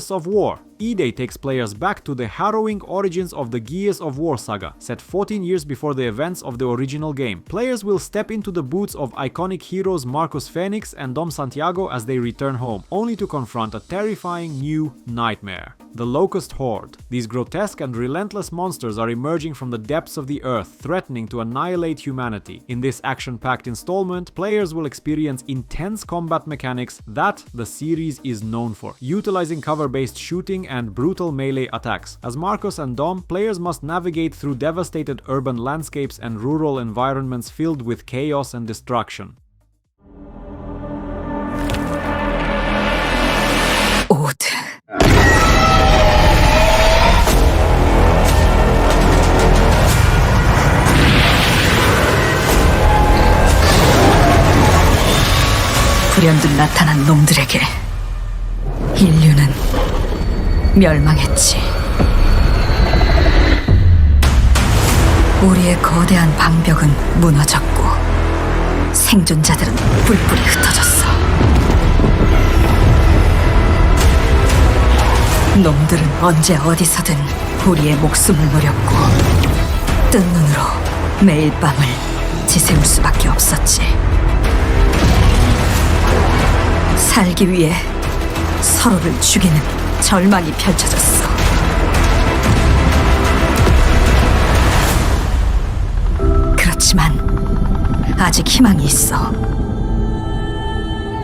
Gears of War. E-Day takes players back to the harrowing origins of the Gears of War saga, set 14 years before the events of the original game. Players will step into the boots of iconic heroes Marcus Phoenix and Dom Santiago as they return home, only to confront a terrifying new nightmare: the Locust Horde. These grotesque and relentless monsters are emerging from the depths of the earth, threatening to annihilate humanity. In this action-packed installment, players will experience intense combat mechanics that the series is known for, utilizing cover-based shooting and brutal melee attacks. As Marcus and Dom, players must navigate through devastated urban landscapes and rural environments filled with chaos and destruction. 불현듯 나타난 놈들에게 인류는 멸망했지. 우리의 거대한 방벽은 무너졌고 생존자들은 뿔뿔이 흩어졌어. 놈들은 언제 어디서든 우리의 목숨을 노렸고 뜬 눈으로 매일 밤을 지새울 수밖에 없었지. 살기 위해 서로를 죽이는 절망이 펼쳐졌어. 그렇지만 아직 희망이 있어.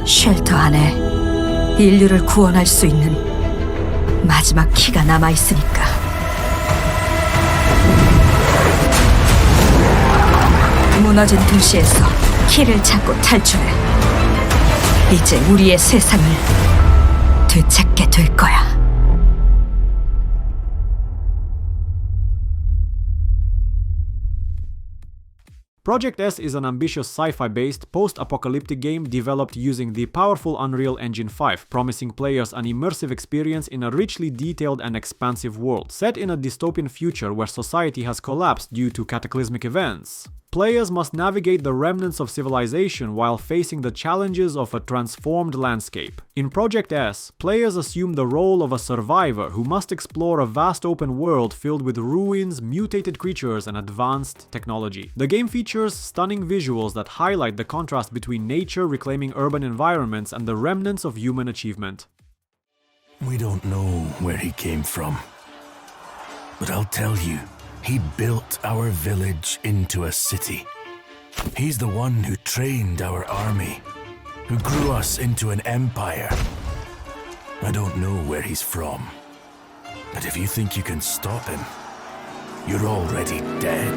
쉘터 안에 인류를 구원할 수 있는 마지막 키가 남아있으니까. 무너진 도시에서 키를 찾고 탈출해. 이제 우리의 세상을 되찾게 될 거야. ProjektZ is an ambitious sci-fi-based, post-apocalyptic game developed using the powerful Unreal Engine 5, promising players an immersive experience in a richly detailed and expansive world, set in a dystopian future where society has collapsed due to cataclysmic events. Players must navigate the remnants of civilization while facing the challenges of a transformed landscape. In ProjektZ, players assume the role of a survivor who must explore a vast open world filled with ruins, mutated creatures, and advanced technology. The game features stunning visuals that highlight the contrast between nature reclaiming urban environments and the remnants of human achievement. We don't know where he came from, but I'll tell you, he built our village into a city. He's the one who trained our army, who grew us into an empire. I don't know where he's from, but if you think you can stop him, you're already dead.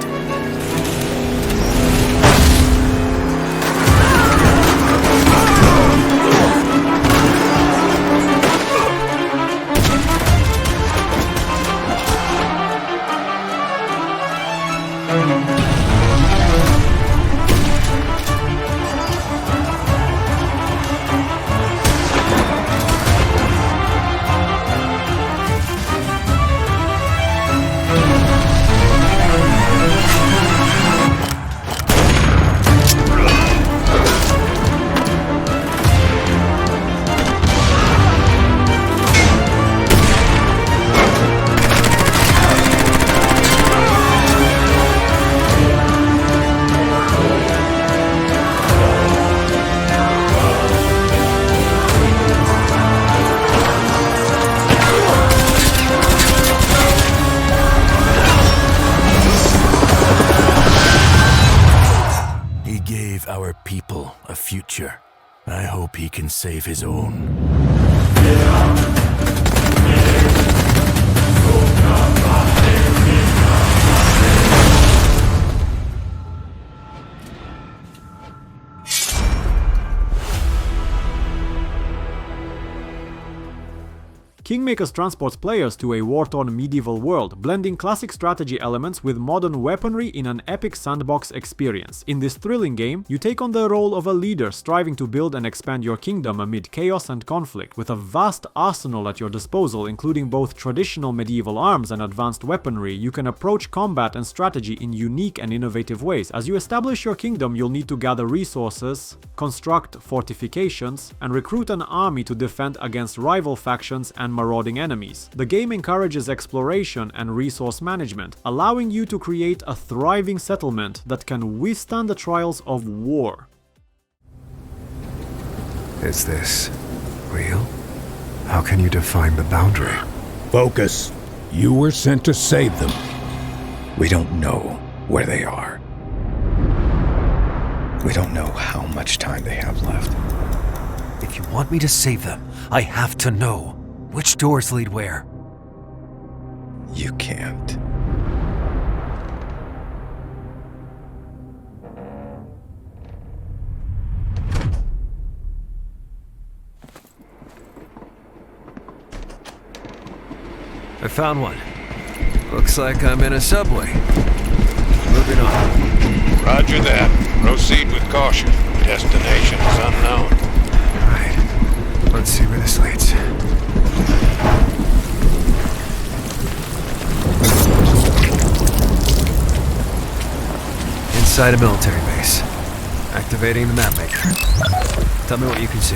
Our people a future. I hope he can save his own. Kingmakers transports players to a war-torn medieval world, blending classic strategy elements with modern weaponry in an epic sandbox experience. In this thrilling game, you take on the role of a leader striving to build and expand your kingdom amid chaos and conflict. With a vast arsenal at your disposal, including both traditional medieval arms and advanced weaponry, you can approach combat and strategy in unique and innovative ways. As you establish your kingdom, you'll need to gather resources, construct fortifications, and recruit an army to defend against rival factions and marauding marauding enemies. The game encourages exploration and resource management, allowing you to create a thriving settlement that can withstand the trials of war. Is this real? How can you define the boundary? Focus. You were sent to save them. We don't know where they are. We don't know how much time they have left. If you want me to save them, I have to know which doors lead where. You can't. I found one. Looks like I'm in a subway. Moving on. Roger that. Proceed with caution. Destination is unknown. Right. Let's see where this leads. Inside a military base. Activating the map maker. Tell me what you can see.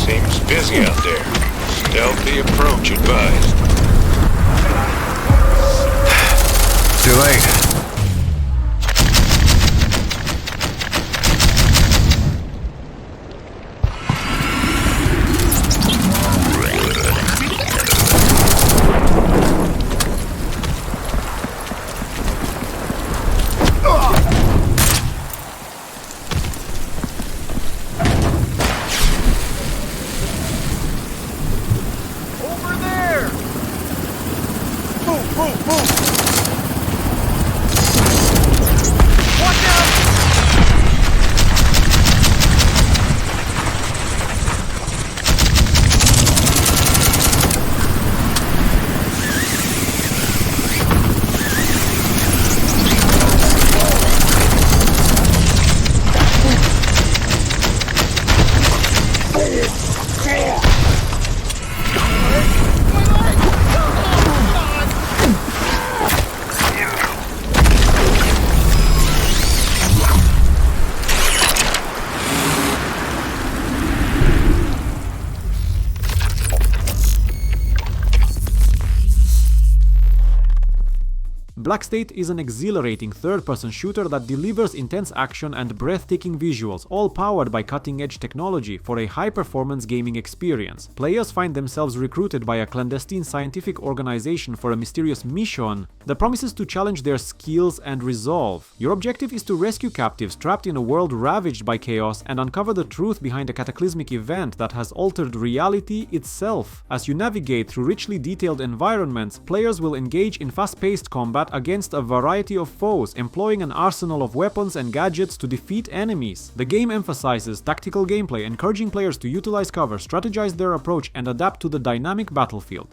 Seems busy out there. Stealthy approach advised. Too late. Black State is an exhilarating third-person shooter that delivers intense action and breathtaking visuals, all powered by cutting-edge technology for a high-performance gaming experience. Players find themselves recruited by a clandestine scientific organization for a mysterious mission that promises to challenge their skills and resolve. Your objective is to rescue captives trapped in a world ravaged by chaos and uncover the truth behind a cataclysmic event that has altered reality itself. As you navigate through richly detailed environments, players will engage in fast-paced combat against a variety of foes, employing an arsenal of weapons and gadgets to defeat enemies. The game emphasizes tactical gameplay, encouraging players to utilize cover, strategize their approach, and adapt to the dynamic battlefield.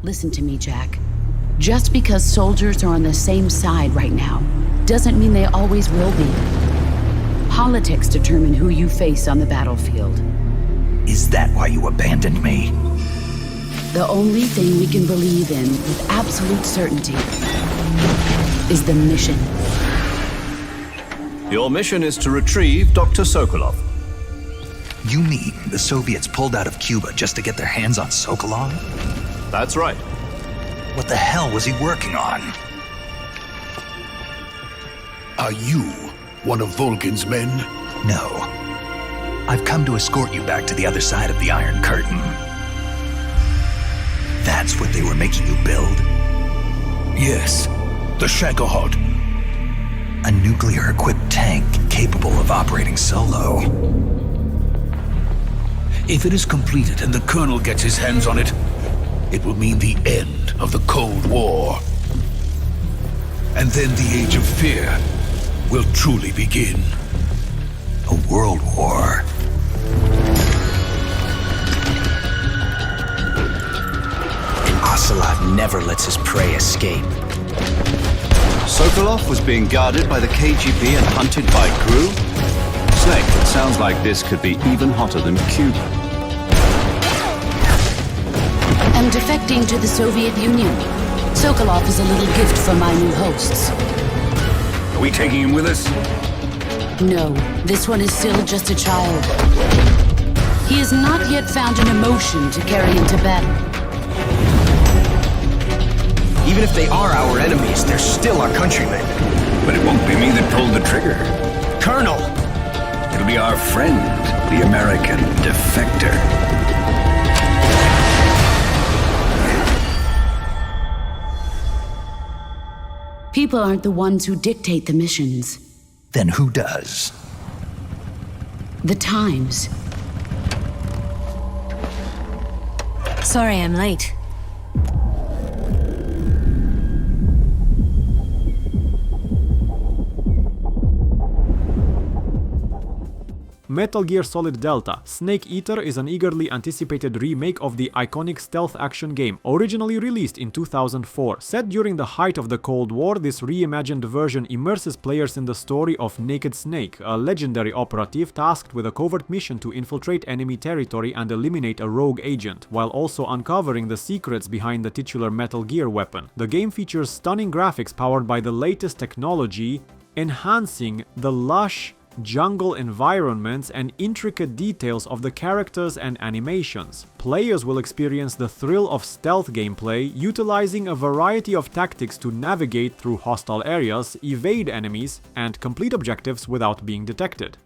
Listen to me, Jack. Just because soldiers are on the same side right now doesn't mean they always will be. Politics determine who you face on the battlefield. Is that why you abandoned me? The only thing we can believe in with absolute certainty is the mission. Your mission is to retrieve Dr. Sokolov. You mean the Soviets pulled out of Cuba just to get their hands on Sokolov? That's right. What the hell was he working on? Are you one of Vulcan's men? No. I've come to escort you back to the other side of the Iron Curtain. That's what they were making you build? Yes, the Shagohod. A nuclear-equipped tank capable of operating solo. If it is completed and the Colonel gets his hands on it, it will mean the end of the Cold War. And then the Age of Fear will truly begin. A world war. Ocelot never lets his prey escape. Sokolov was being guarded by the KGB and hunted by GRU? So Snake, it sounds like this could be even hotter than Cuba. I'm defecting to the Soviet Union. Sokolov is a little gift from my new hosts. Are we taking him with us? No, this one is still just a child. He has not yet found an emotion to carry into battle. Even if they are our enemies, they're still our countrymen. But it won't be me that pulled the trigger. Colonel! It'll be our friend, the American defector. People aren't the ones who dictate the missions. Then who does? The Times. Sorry I'm late. Metal Gear Solid Delta: Snake Eater is an eagerly anticipated remake of the iconic stealth action game, originally released in 2004. Set during the height of the Cold War, this reimagined version immerses players in the story of Naked Snake, a legendary operative tasked with a covert mission to infiltrate enemy territory and eliminate a rogue agent, while also uncovering the secrets behind the titular Metal Gear weapon. The game features stunning graphics powered by the latest technology, enhancing the lush jungle environments and intricate details of the characters and animations. Players will experience the thrill of stealth gameplay, utilizing a variety of tactics to navigate through hostile areas, evade enemies, and complete objectives without being detected.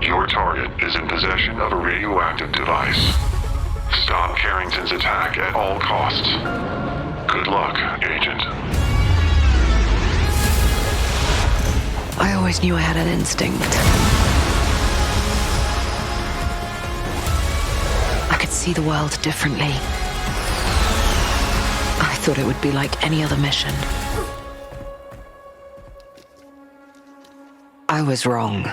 Your target is in possession of a radioactive device. Stop Carrington's attack at all costs. Good luck, Agent. I always knew I had an instinct. I could see the world differently. I thought it would be like any other mission. I was wrong.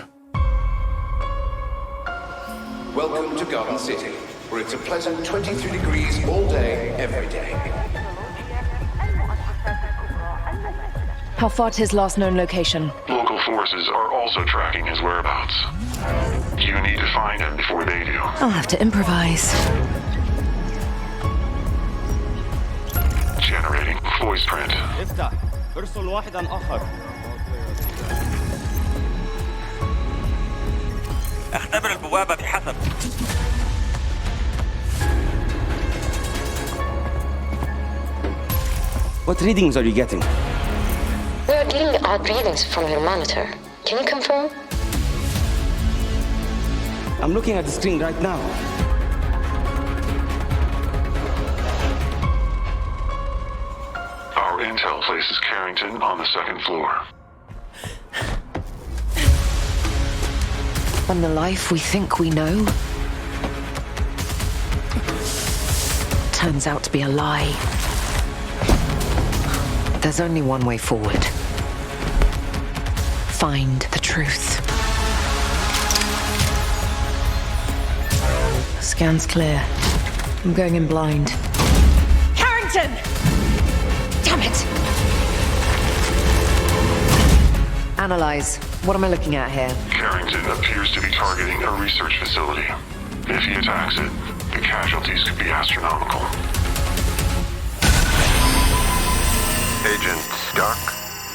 Welcome to Garden City, where it's a pleasant 23 degrees all day, every day. How far to his last known location? Local forces are also tracking his whereabouts. You need to find him before they do. I'll have to improvise. Generating voice print. افتح. ارسل واحدا آخر. اختبر البوابة بحسب. What readings are you getting? We are getting odd readings from your monitor. Can you confirm? I'm looking at the screen right now. Our intel places Carrington on the second floor. And the life we think we know turns out to be a lie. There's only one way forward. Find the truth. Scan's clear. I'm going in blind. Carrington! Damn it! Analyze. What am I looking at here? Carrington appears to be targeting a research facility. If he attacks it, the casualties could be astronomical. Agent Stark,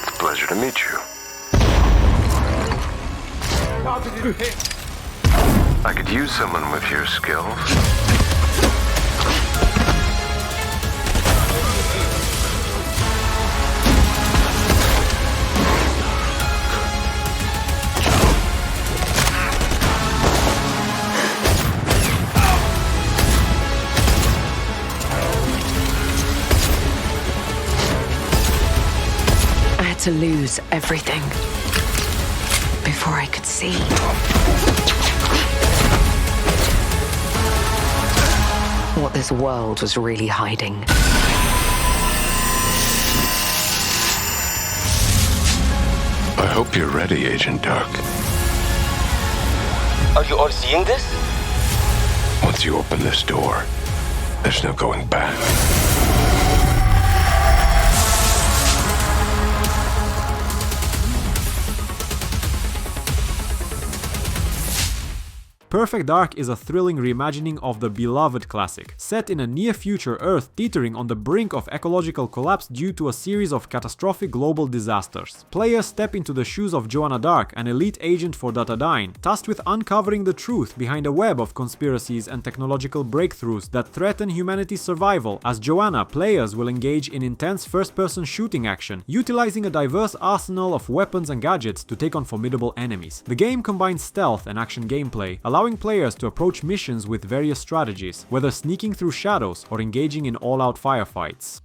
it's a pleasure to meet you. I could use someone with your skills. To lose everything before I could see. What this world was really hiding. I hope you're ready, Agent Dark. Are you all seeing this? Once you open this door, there's no going back. Perfect Dark is a thrilling reimagining of the beloved classic, set in a near-future Earth teetering on the brink of ecological collapse due to a series of catastrophic global disasters. Players step into the shoes of Joanna Dark, an elite agent for Datadyne, tasked with uncovering the truth behind a web of conspiracies and technological breakthroughs that threaten humanity's survival. As Joanna, players will engage in intense first-person shooting action, utilizing a diverse arsenal of weapons and gadgets to take on formidable enemies. The game combines stealth and action gameplay, allowing players to approach missions with various strategies, whether sneaking through shadows or engaging in all-out firefights.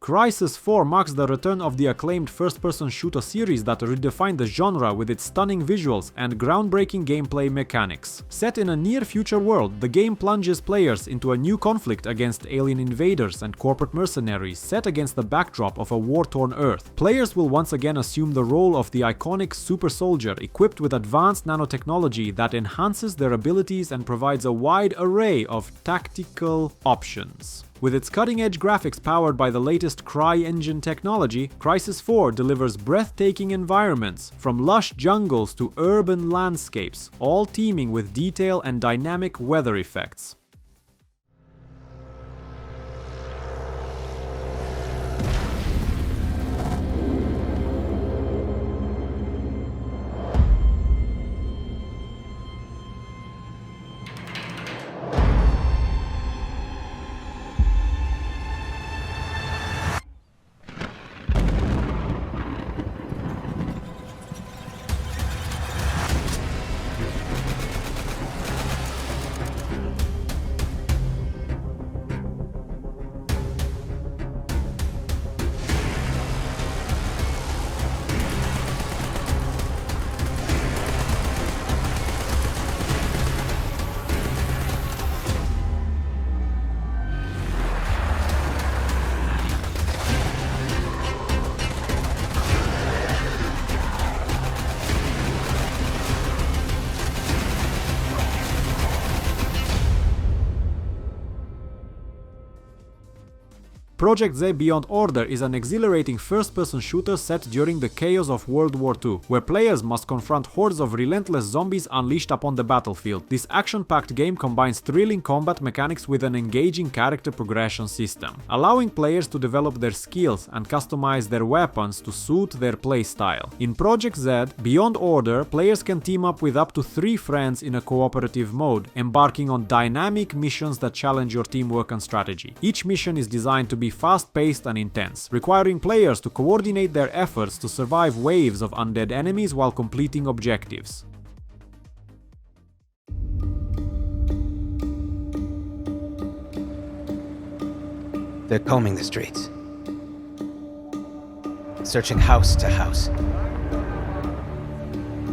Crysis 4 marks the return of the acclaimed first-person shooter series that redefined the genre with its stunning visuals and groundbreaking gameplay mechanics. Set in a near-future world, the game plunges players into a new conflict against alien invaders and corporate mercenaries set against the backdrop of a war-torn Earth. Players will once again assume the role of the iconic super soldier equipped with advanced nanotechnology that enhances their abilities and provides a wide array of tactical options. With its cutting-edge graphics powered by the latest CryEngine technology, Crysis 4 delivers breathtaking environments, from lush jungles to urban landscapes, all teeming with detail and dynamic weather effects. ProjektZ Beyond Order is an exhilarating first-person shooter set during the chaos of World War II, where players must confront hordes of relentless zombies unleashed upon the battlefield. This action-packed game combines thrilling combat mechanics with an engaging character progression system, allowing players to develop their skills and customize their weapons to suit their playstyle. In ProjektZ Beyond Order, players can team up with up to 3 friends in a cooperative mode, embarking on dynamic missions that challenge your teamwork and strategy. Each mission is designed to be fast-paced and intense, requiring players to coordinate their efforts to survive waves of undead enemies while completing objectives. They're combing the streets, searching house to house.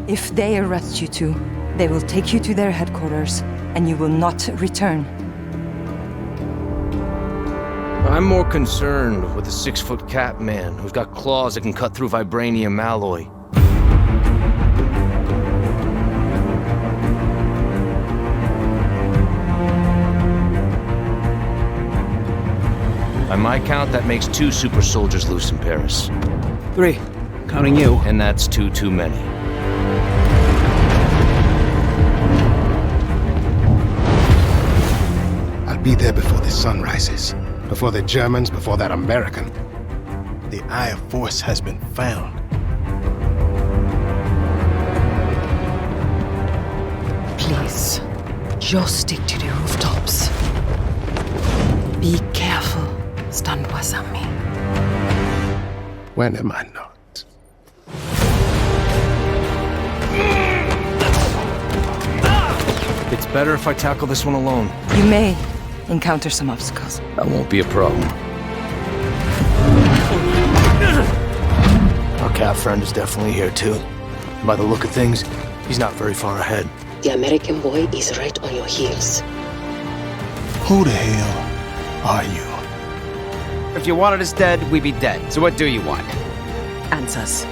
If they arrest you two, they will take you to their headquarters, and you will not return. I'm more concerned with the 6-foot cat man who's got claws that can cut through vibranium alloy. By my count, that makes 2 super soldiers loose in Paris. 3, counting you. And that's 2 too many. I'll be there before the sun rises. Before the Germans, before that American. The Eye of Force has been found. Please, just stick to the rooftops. Be careful, Stanwasami. When am I not? It's better if I tackle this one alone. You may encounter some obstacles. That won't be a problem. Our cat friend is definitely here too. By the look of things, he's not very far ahead. The American boy is right on your heels. Who the hell are you? If you wanted us dead, we'd be dead. So what do you want? Answers.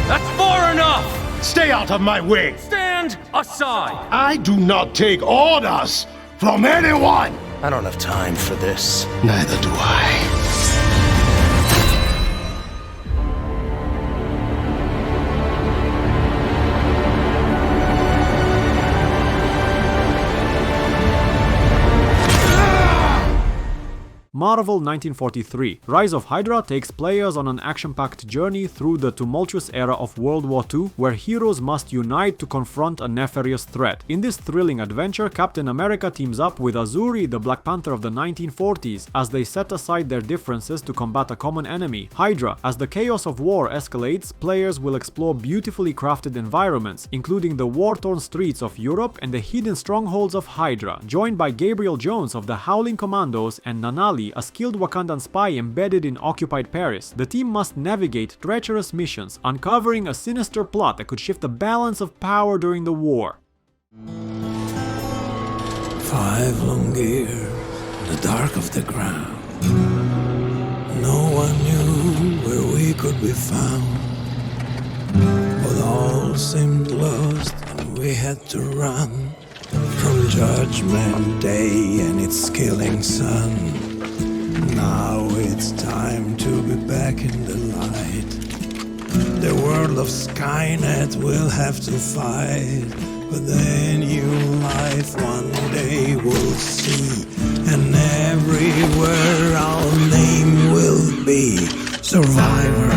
That's far enough! Stay out of my way! Stand aside! I do not take orders from anyone! I don't have time for this. Neither do I. Marvel 1943. Rise of Hydra takes players on an action-packed journey through the tumultuous era of World War II, where heroes must unite to confront a nefarious threat. In this thrilling adventure, Captain America teams up with Azuri, the Black Panther of the 1940s, as they set aside their differences to combat a common enemy, Hydra. As the chaos of war escalates, players will explore beautifully crafted environments, including the war-torn streets of Europe and the hidden strongholds of Hydra, joined by Gabriel Jones of the Howling Commandos and Nanali, a skilled Wakandan spy embedded in occupied Paris. The team must navigate treacherous missions, uncovering a sinister plot that could shift the balance of power during the war. 5 long years in the dark of the ground. No one knew where we could be found. But all seemed lost and we had to run from Judgment Day and its killing sun. Now it's time to be back in the light. The world of Skynet will have to fight, but the new life one day we'll see, and everywhere our name will be Survivor.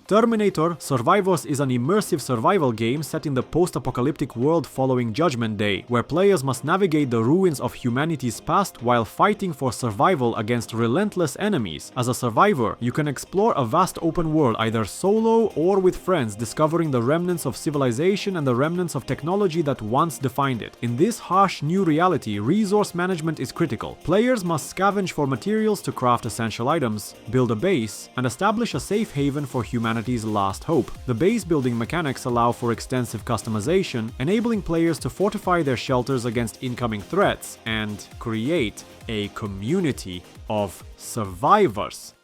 Terminator Survivors is an immersive survival game set in the post-apocalyptic world following Judgment Day, where players must navigate the ruins of humanity's past while fighting for survival against relentless enemies. As a survivor, you can explore a vast open world either solo or with friends, discovering the remnants of civilization and the remnants of technology that once defined it. In this harsh new reality, resource management is critical. Players must scavenge for materials to craft essential items, build a base, and establish a safe haven for humanity's last hope. The base building mechanics allow for extensive customization, enabling players to fortify their shelters against incoming threats and create a community of survivors.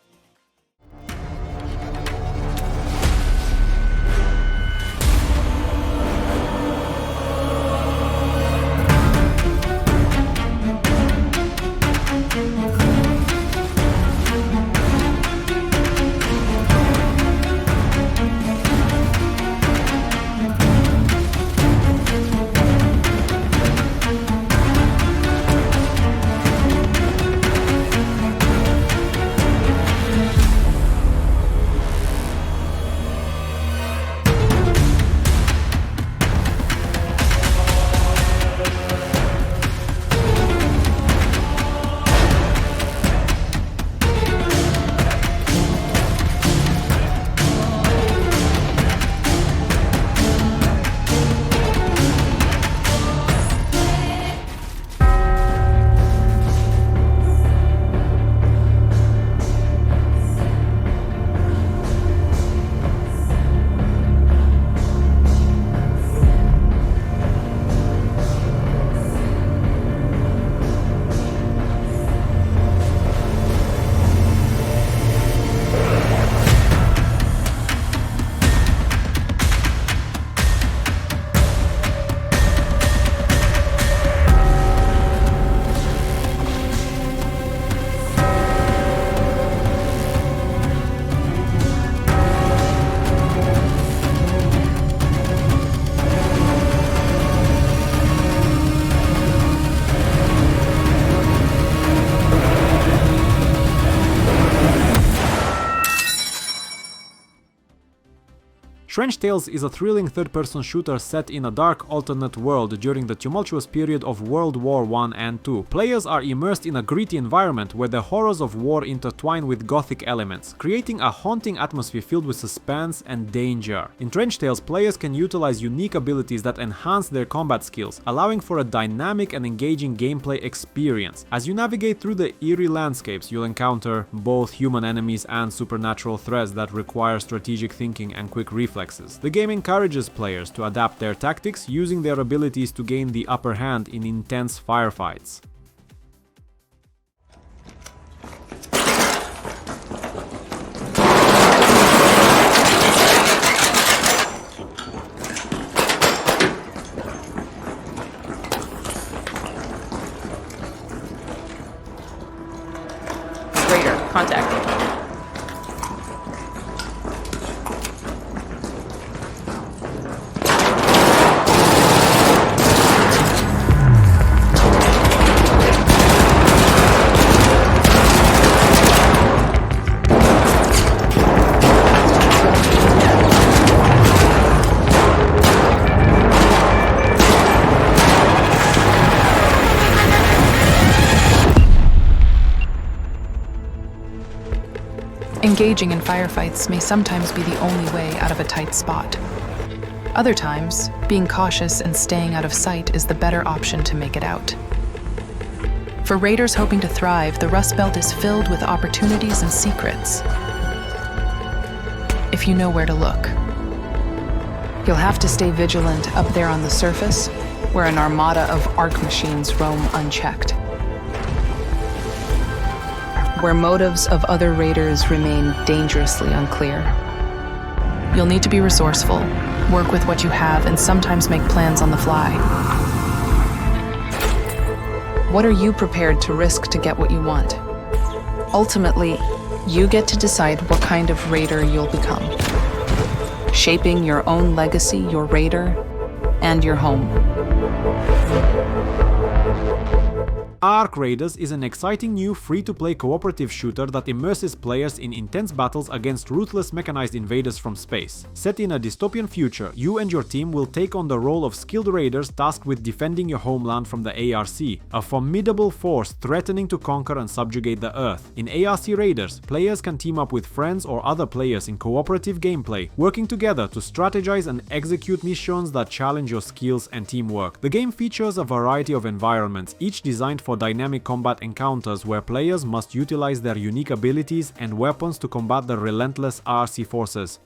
Strange Tales is a thrilling third-person shooter set in a dark alternate world during the tumultuous period of World War I and II. Players are immersed in a gritty environment where the horrors of war intertwine with gothic elements, creating a haunting atmosphere filled with suspense and danger. In Strange Tales, players can utilize unique abilities that enhance their combat skills, allowing for a dynamic and engaging gameplay experience. As you navigate through the eerie landscapes, you'll encounter both human enemies and supernatural threats that require strategic thinking and quick reflexes. The game encourages players to adapt their tactics, using their abilities to gain the upper hand in intense firefights. Raider, contact. Engaging in firefights may sometimes be the only way out of a tight spot. Other times, being cautious and staying out of sight is the better option to make it out. For raiders hoping to thrive, the Rust Belt is filled with opportunities and secrets, if you know where to look. You'll have to stay vigilant up there on the surface, where an armada of arc machines roam unchecked. Where motives of other raiders remain dangerously unclear. You'll need to be resourceful, work with what you have, and sometimes make plans on the fly. What are you prepared to risk to get what you want? Ultimately, you get to decide what kind of raider you'll become, shaping your own legacy, your raider, and your home. Ark Raiders is an exciting new free-to-play cooperative shooter that immerses players in intense battles against ruthless mechanized invaders from space. Set in a dystopian future, you and your team will take on the role of skilled raiders tasked with defending your homeland from the ARC, a formidable force threatening to conquer and subjugate the Earth. In ARC Raiders, players can team up with friends or other players in cooperative gameplay, working together to strategize and execute missions that challenge your skills and teamwork. The game features a variety of environments, each designed for dynamic combat encounters where players must utilize their unique abilities and weapons to combat the relentless RC forces.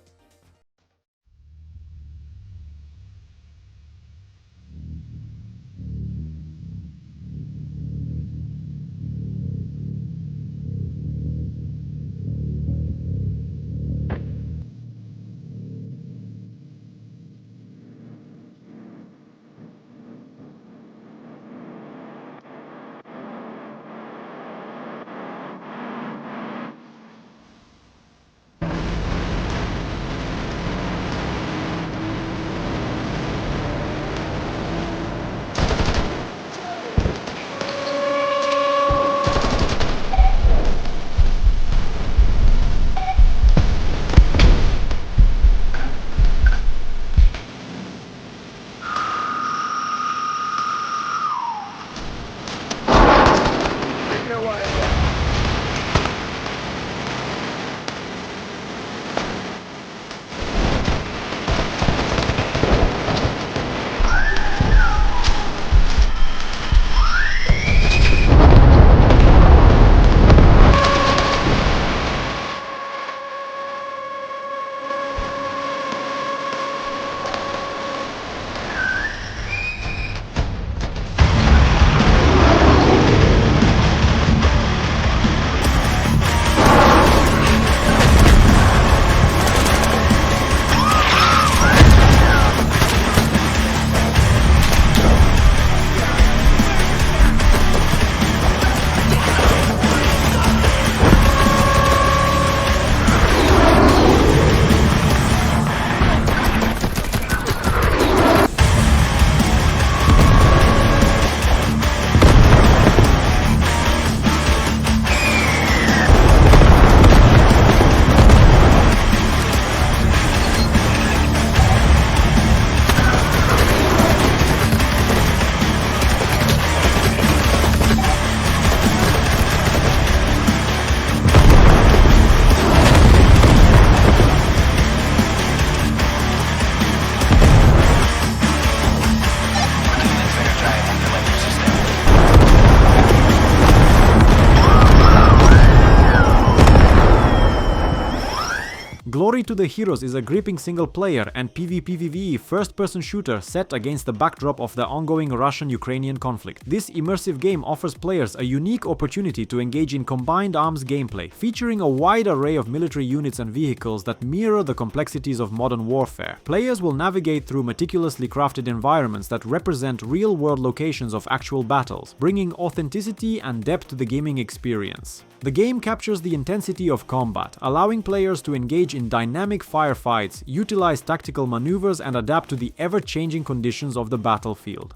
Glory to the Heroes is a gripping single-player and PvPvE first-person shooter set against the backdrop of the ongoing Russian-Ukrainian conflict. This immersive game offers players a unique opportunity to engage in combined arms gameplay, featuring a wide array of military units and vehicles that mirror the complexities of modern warfare. Players will navigate through meticulously crafted environments that represent real-world locations of actual battles, bringing authenticity and depth to the gaming experience. The game captures the intensity of combat, allowing players to engage in dynamic firefights, utilize tactical maneuvers, and adapt to the ever-changing conditions of the battlefield.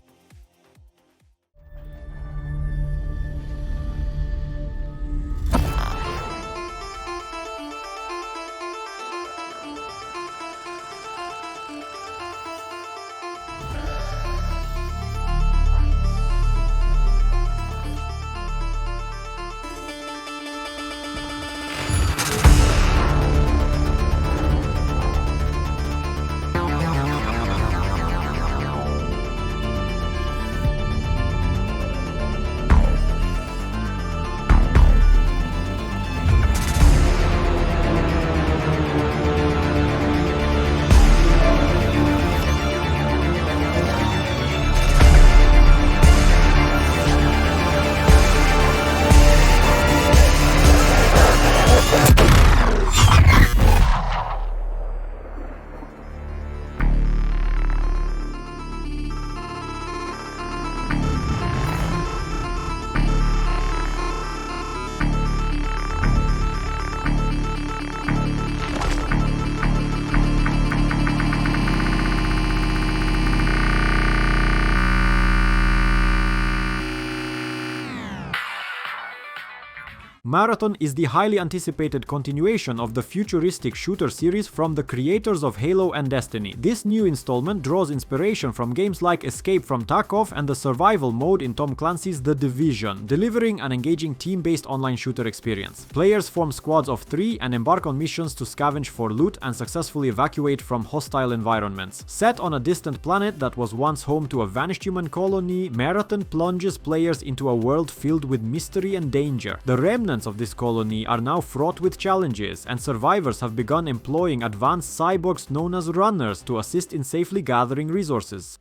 Marathon is the highly anticipated continuation of the futuristic shooter series from the creators of Halo and Destiny. This new installment draws inspiration from games like Escape from Tarkov and the survival mode in Tom Clancy's The Division, delivering an engaging team-based online shooter experience. Players form squads of 3 and embark on missions to scavenge for loot and successfully evacuate from hostile environments. Set on a distant planet that was once home to a vanished human colony, Marathon plunges players into a world filled with mystery and danger. The remnants of this colony are now fraught with challenges, and survivors have begun employing advanced cyborgs known as runners to assist in safely gathering resources.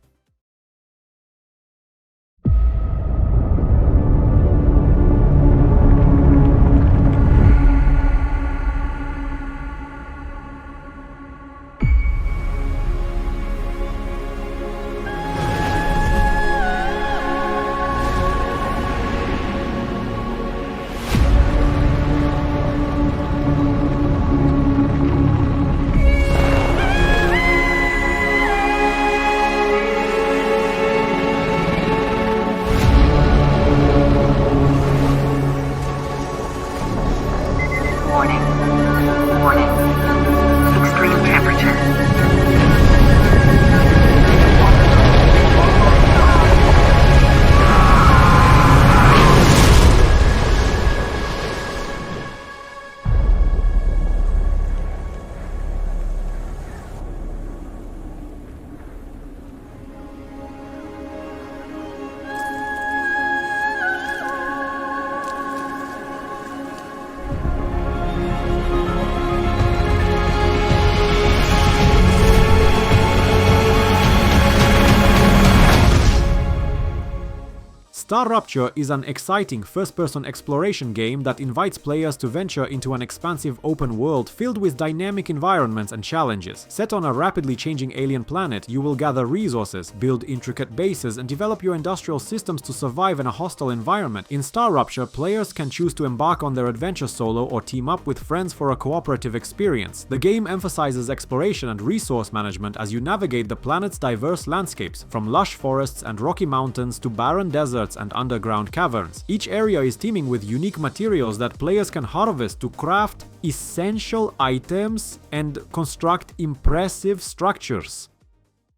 StarRupture is an exciting first-person exploration game that invites players to venture into an expansive open world filled with dynamic environments and challenges. Set on a rapidly changing alien planet, you will gather resources, build intricate bases, and develop your industrial systems to survive in a hostile environment. In StarRupture, players can choose to embark on their adventure solo or team up with friends for a cooperative experience. The game emphasizes exploration and resource management as you navigate the planet's diverse landscapes, from lush forests and rocky mountains to barren deserts and underground caverns. Each area is teeming with unique materials that players can harvest to craft essential items and construct impressive structures.